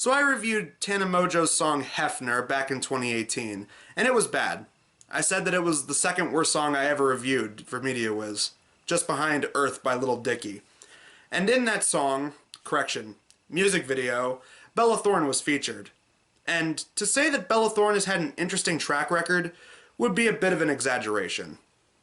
So I reviewed Tana Mongeau's song Hefner back in 2018, and it was bad. I said that it was the second worst song I ever reviewed for MediaWiz, just behind Earth by Lil Dicky. And in that song, music video, Bella Thorne was featured. And to say that Bella Thorne has had an interesting track record would be a bit of an exaggeration.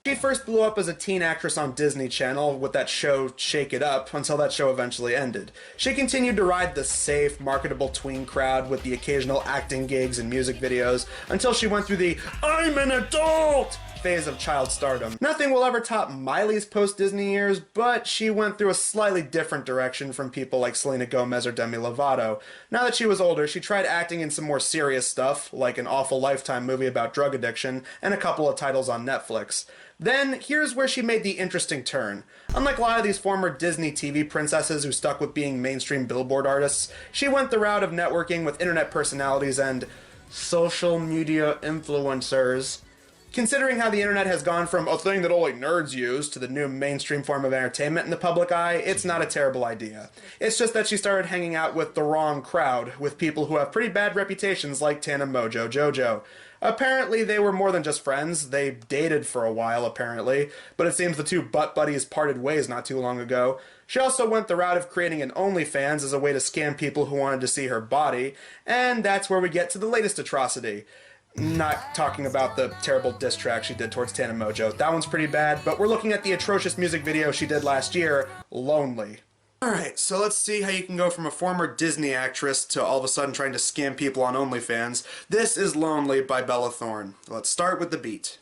She first blew up as a teen actress on Disney Channel with that show Shake It Up until that show eventually ended. She continued to ride the safe, marketable tween crowd with the occasional acting gigs and music videos until she went through the "I'm an adult" phase of child stardom. Nothing will ever top Miley's post-Disney years, but she went through a slightly different direction from people like Selena Gomez or Demi Lovato. Now that she was older, she tried acting in some more serious stuff, like an awful Lifetime movie about drug addiction and a couple of titles on Netflix. Then, here's where she made the interesting turn. Unlike a lot of these former Disney TV princesses who stuck with being mainstream Billboard artists, she went the route of networking with internet personalities and social media influencers. Considering how the internet has gone from a thing that only nerds use to the new mainstream form of entertainment in the public eye, it's not a terrible idea. It's just that she started hanging out with the wrong crowd, with people who have pretty bad reputations like Tana Mongeau JoJo. Apparently they were more than just friends. They dated for a while, apparently, but it seems the two butt buddies parted ways not too long ago. She also went the route of creating an OnlyFans as a way to scam people who wanted to see her body, and that's where we get to the latest atrocity. Not talking about the terrible diss track she did towards Tana Mongeau. That one's pretty bad, but we're looking at the atrocious music video she did last year, Lonely. Alright, so let's see how you can go from a former Disney actress to all of a sudden trying to scam people on OnlyFans. This is Lonely by Bella Thorne. Let's start with the beat.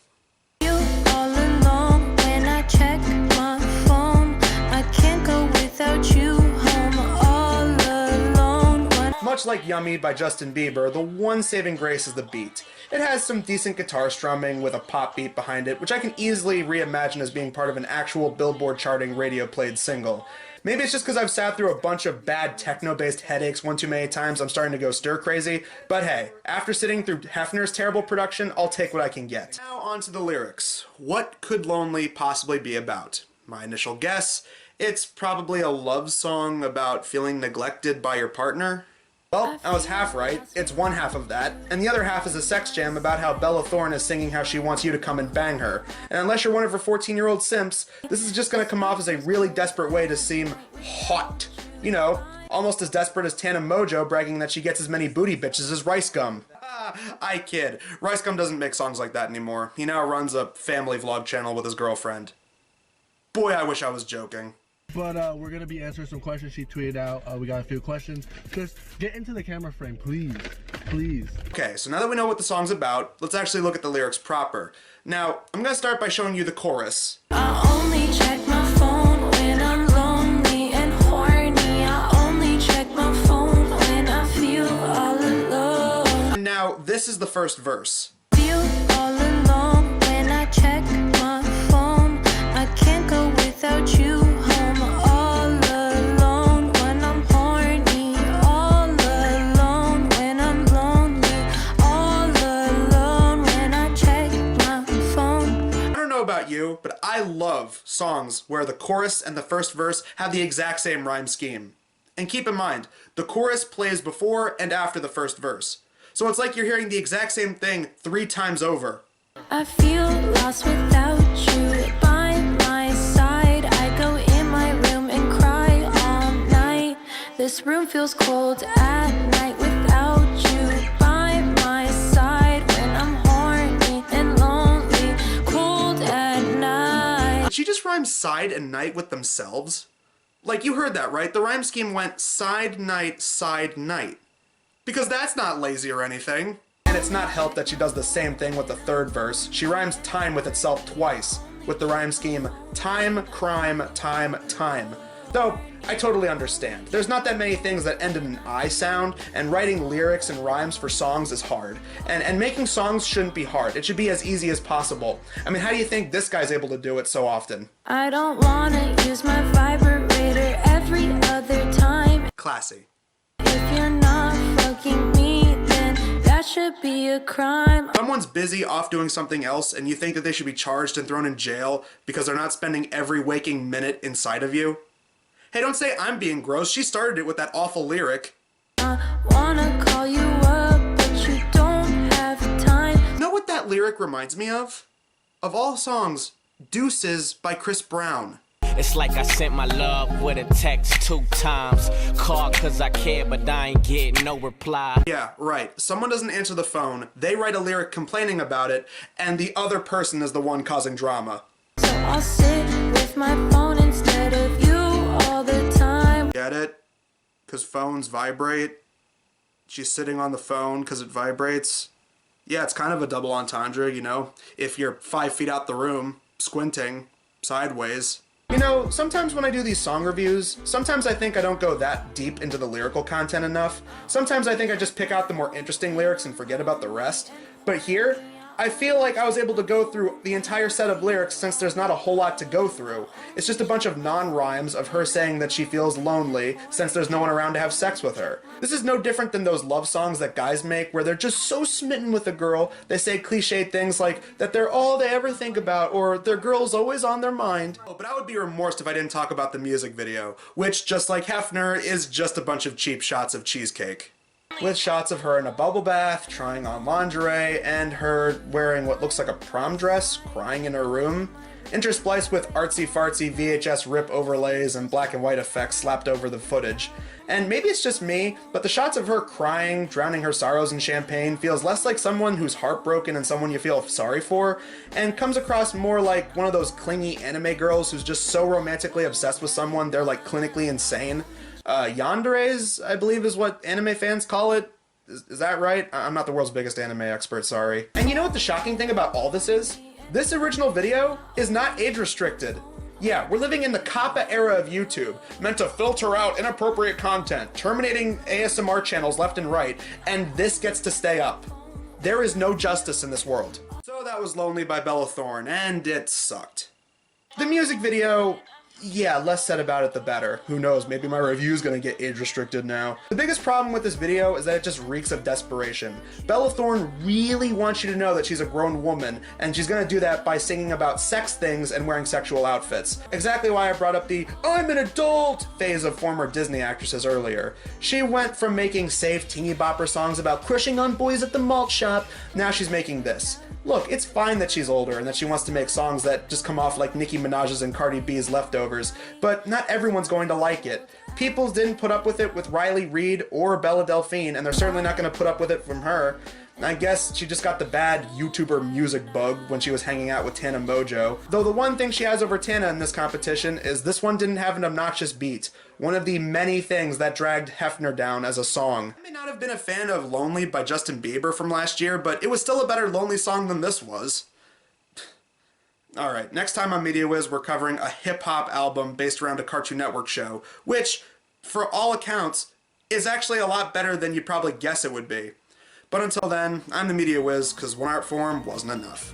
You all alone when I check my phone. I can't go without you home all alone. Much like Yummy by Justin Bieber, the one saving grace is the beat. It has some decent guitar strumming with a pop beat behind it, which I can easily reimagine as being part of an actual Billboard charting radio played single. Maybe it's just because I've sat through a bunch of bad techno-based headaches one too many times I'm starting to go stir-crazy, but hey, after sitting through Hefner's terrible production, I'll take what I can get. Now on to the lyrics. What could Lonely possibly be about? My initial guess, it's probably a love song about feeling neglected by your partner. Well, I was half right. It's one half of that, and the other half is a sex jam about how Bella Thorne is singing how she wants you to come and bang her. And unless you're one of her 14-year-old simps, this is just gonna come off as a really desperate way to seem hot. You know, almost as desperate as Tana Mongeau bragging that she gets as many booty bitches as Rice Gum. I kid. Rice Gum doesn't make songs like that anymore. He now runs a family vlog channel with his girlfriend. Boy, I wish I was joking. But we're going to be answering some questions she tweeted out. We got a few questions. Just get into the camera frame, please. Please. Okay, so now that we know what the song's about, let's actually look at the lyrics proper. Now, I'm going to start by showing you the chorus. I only check my phone when I'm lonely and horny. I only check my phone when I feel all alone. And now, this is the first verse. Feel all alone when I check my phone. I can't go without you. About you, but I love songs where the chorus and the first verse have the exact same rhyme scheme. And keep in mind, the chorus plays before and after the first verse. So it's like you're hearing the exact same thing 3 times over. I feel lost without you by my side. I go in my room and cry all night. This room feels cold at night without you by my side. When I'm horny and lonely, cold at night. Did she just rhyme side and night with themselves? Like, you heard that, right? The rhyme scheme went side night, because that's not lazy or anything. And it's not helped that she does the same thing with the third verse. She rhymes time with itself twice, with the rhyme scheme time, crime, time. Though, I totally understand. There's not that many things that end in an I sound, and writing lyrics and rhymes for songs is hard. And making songs shouldn't be hard. It should be as easy as possible. I mean, how do you think this guy's able to do it so often? I don't wanna use my vibrator every other time. Classy. If you're not fucking me, then that should be a crime. Someone's busy off doing something else and you think that they should be charged and thrown in jail because they're not spending every waking minute inside of you? Hey, don't say I'm being gross. She started it with that awful lyric. I wanna that lyric reminds me of? Of all songs, Deuces by Chris Brown. It's like I sent my love with a text 2 times. Called cause I care, but I ain't getting no reply. Yeah, right. Someone doesn't answer the phone, they write a lyric complaining about it, and the other person is the one causing drama. So I'll sit with my phone instead of you all the time. Get it? Because phones vibrate. She's sitting on the phone because it vibrates. Yeah, it's kind of a double entendre, you know? If you're 5 feet out the room, squinting, sideways. You know, sometimes when I do these song reviews, sometimes I think I don't go that deep into the lyrical content enough. Sometimes I think I just pick out the more interesting lyrics and forget about the rest. But here, I feel like I was able to go through the entire set of lyrics since there's not a whole lot to go through. It's just a bunch of non-rhymes of her saying that she feels lonely since there's no one around to have sex with her. This is no different than those love songs that guys make where they're just so smitten with a girl, they say cliched things like that they're all they ever think about or their girl's always on their mind. Oh, but I would be remorse if I didn't talk about the music video, which, just like Hefner, is just a bunch of cheap shots of cheesecake. With shots of her in a bubble bath, trying on lingerie, and her wearing what looks like a prom dress, crying in her room, interspliced with artsy-fartsy VHS rip overlays and black and white effects slapped over the footage. And maybe it's just me, but the shots of her crying, drowning her sorrows in champagne feels less like someone who's heartbroken and someone you feel sorry for, and comes across more like one of those clingy anime girls who's just so romantically obsessed with someone they're like clinically insane. Yanderes, I believe is what anime fans call it. Is that right? I'm not the world's biggest anime expert, sorry. And you know what the shocking thing about all this is? This original video is not age restricted. Yeah, we're living in the COPPA era of YouTube, meant to filter out inappropriate content, terminating ASMR channels left and right, and this gets to stay up. There is no justice in this world. So that was Lonely by Bella Thorne, and it sucked. The music video, yeah, less said about it the better. Who knows, maybe my review's gonna get age restricted now. The biggest problem with this video is that it just reeks of desperation. Bella Thorne really wants you to know that she's a grown woman, and she's gonna do that by singing about sex things and wearing sexual outfits. Exactly why I brought up the "I'm an adult" phase of former Disney actresses earlier. She went from making safe teeny bopper songs about crushing on boys at the malt shop, now she's making this. Look, it's fine that she's older and that she wants to make songs that just come off like Nicki Minaj's and Cardi B's leftovers, but not everyone's going to like it. People didn't put up with it with Riley Reid or Bella Delphine, and they're certainly not going to put up with it from her. I guess she just got the bad YouTuber music bug when she was hanging out with Tana Mongeau. Though the one thing she has over Tana in this competition is this one didn't have an obnoxious beat. One of the many things that dragged Hefner down as a song. I may not have been a fan of Lonely by Justin Bieber from last year, but it was still a better Lonely song than this was. Alright, next time on Media Wiz, we're covering a hip-hop album based around a Cartoon Network show, which, for all accounts, is actually a lot better than you'd probably guess it would be. But until then, I'm the Media Wiz, because one art form wasn't enough.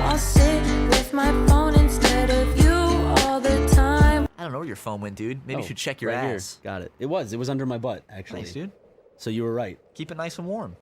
I'll sit with my phone instead of you all the time. I don't know where your phone went, dude. Maybe you should check your right ass. Here. Got it. It was under my butt, actually. Nice, dude. So you were right. Keep it nice and warm.